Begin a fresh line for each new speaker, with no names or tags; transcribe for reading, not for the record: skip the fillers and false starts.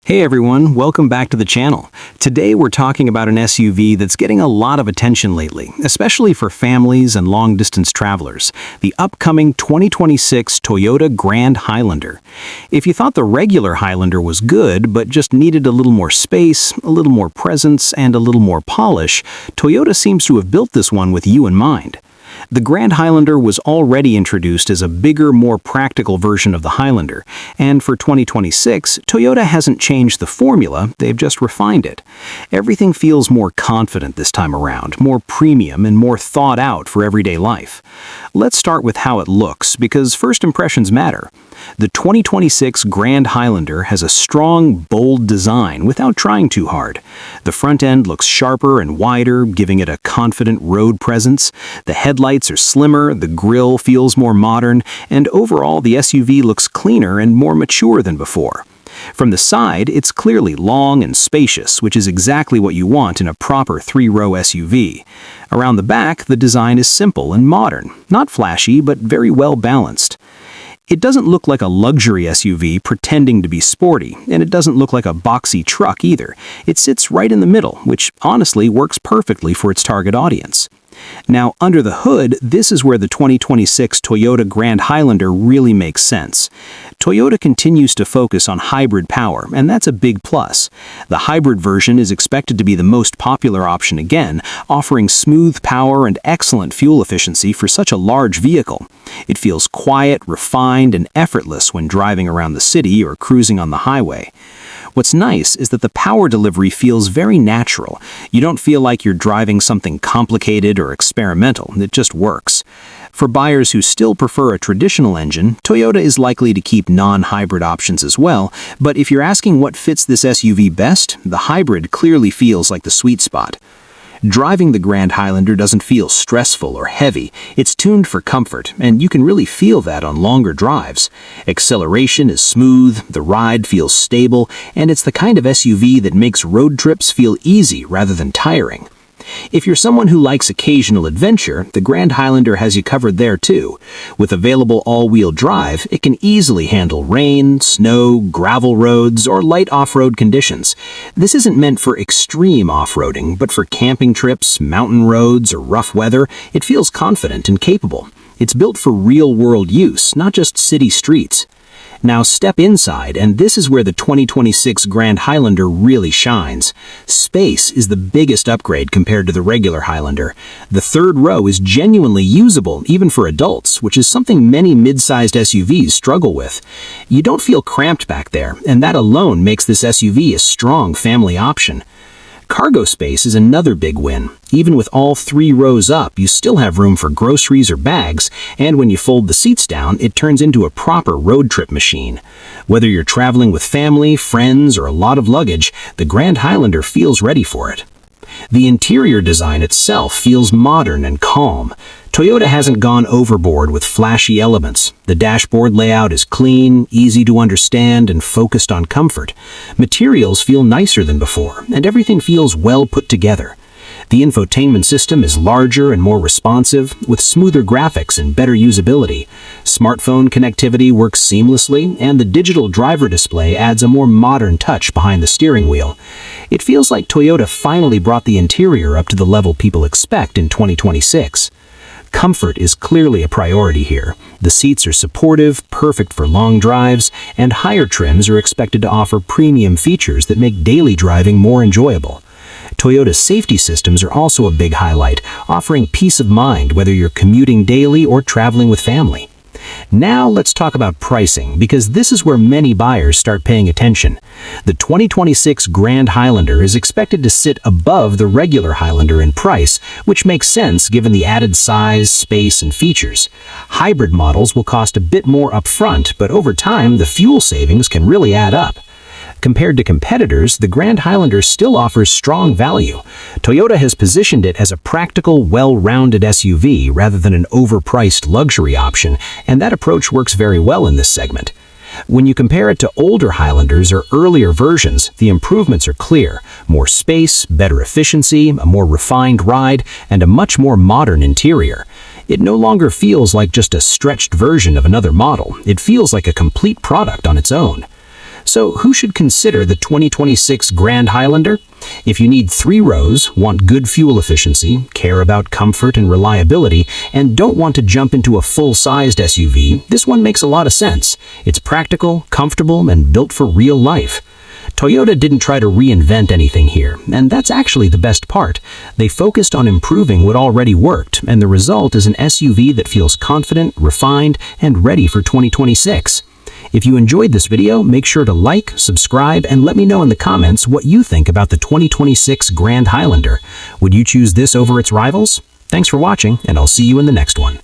Hey everyone, welcome back to the channel. Today we're talking about an SUV that's getting a lot of attention lately, especially for families and long-distance travelers, the upcoming 2026 Toyota Grand Highlander. If you thought the regular Highlander was good, but just needed a little more space, a little more presence, and a little more polish, Toyota seems to have built this one with you in mind. The Grand Highlander was already introduced as a bigger, more practical version of the Highlander, and for 2026, Toyota hasn't changed the formula, they've just refined it. Everything feels more confident this time around, more premium and more thought out for everyday life. Let's start with how it looks, because first impressions matter. The 2026 Grand Highlander has a strong, bold design without trying too hard. The front end looks sharper and wider, giving it a confident road presence. The headlights are slimmer, the grille feels more modern, and overall the SUV looks cleaner and more mature than before. From the side, it's clearly long and spacious, which is exactly what you want in a proper three-row SUV. Around the back, the design is simple and modern, not flashy, but very well balanced. It doesn't look like a luxury SUV pretending to be sporty, and it doesn't look like a boxy truck either. It sits right in the middle, which honestly works perfectly for its target audience. Now, under the hood, this is where the 2026 Toyota Grand Highlander really makes sense. Toyota continues to focus on hybrid power, and that's a big plus. The hybrid version is expected to be the most popular option again, offering smooth power and excellent fuel efficiency for such a large vehicle. It feels quiet, refined, and effortless when driving around the city or cruising on the highway. What's nice is that the power delivery feels very natural. You don't feel like you're driving something complicated or experimental, it just works. For buyers who still prefer a traditional engine, Toyota is likely to keep non-hybrid options as well, but if you're asking what fits this SUV best, the hybrid clearly feels like the sweet spot. Driving the Grand Highlander doesn't feel stressful or heavy. It's tuned for comfort, and you can really feel that on longer drives. Acceleration is smooth, the ride feels stable, and it's the kind of SUV that makes road trips feel easy rather than tiring. If you're someone who likes occasional adventure, the Grand Highlander has you covered there too. With available all-wheel drive, it can easily handle rain, snow, gravel roads, or light off-road conditions. This isn't meant for extreme off-roading, but for camping trips, mountain roads, or rough weather, it feels confident and capable. It's built for real-world use, not just city streets. Now step inside, and this is where the 2026 Grand Highlander really shines. Space is the biggest upgrade compared to the regular Highlander. The third row is genuinely usable, even for adults, which is something many mid-sized SUVs struggle with. You don't feel cramped back there, and that alone makes this SUV a strong family option. Cargo space is another big win. Even with all three rows up, you still have room for groceries or bags, and when you fold the seats down, it turns into a proper road trip machine. Whether you're traveling with family, friends, or a lot of luggage, the Grand Highlander feels ready for it. The interior design itself feels modern and calm. Toyota hasn't gone overboard with flashy elements. The dashboard layout is clean, easy to understand, and focused on comfort. Materials feel nicer than before, and everything feels well put together. The infotainment system is larger and more responsive, with smoother graphics and better usability. Smartphone connectivity works seamlessly, and the digital driver display adds a more modern touch behind the steering wheel. It feels like Toyota finally brought the interior up to the level people expect in 2026. Comfort is clearly a priority here. The seats are supportive, perfect for long drives, and higher trims are expected to offer premium features that make daily driving more enjoyable. Toyota's safety systems are also a big highlight, offering peace of mind whether you're commuting daily or traveling with family. Now let's talk about pricing, because this is where many buyers start paying attention. The 2026 Grand Highlander is expected to sit above the regular Highlander in price, which makes sense given the added size, space, and features. Hybrid models will cost a bit more upfront, but over time the fuel savings can really add up. Compared to competitors, the Grand Highlander still offers strong value. Toyota has positioned it as a practical, well-rounded SUV rather than an overpriced luxury option, and that approach works very well in this segment. When you compare it to older Highlanders or earlier versions, the improvements are clear. More space, better efficiency, a more refined ride, and a much more modern interior. It no longer feels like just a stretched version of another model. It feels like a complete product on its own. So who should consider the 2026 Grand Highlander? If you need 3 rows, want good fuel efficiency, care about comfort and reliability, and don't want to jump into a full-sized SUV, this one makes a lot of sense. It's practical, comfortable, and built for real life. Toyota didn't try to reinvent anything here, and that's actually the best part. They focused on improving what already worked, and the result is an SUV that feels confident, refined, and ready for 2026. If you enjoyed this video, make sure to like, subscribe, and let me know in the comments what you think about the 2026 Grand Highlander. Would you choose this over its rivals? Thanks for watching, and I'll see you in the next one.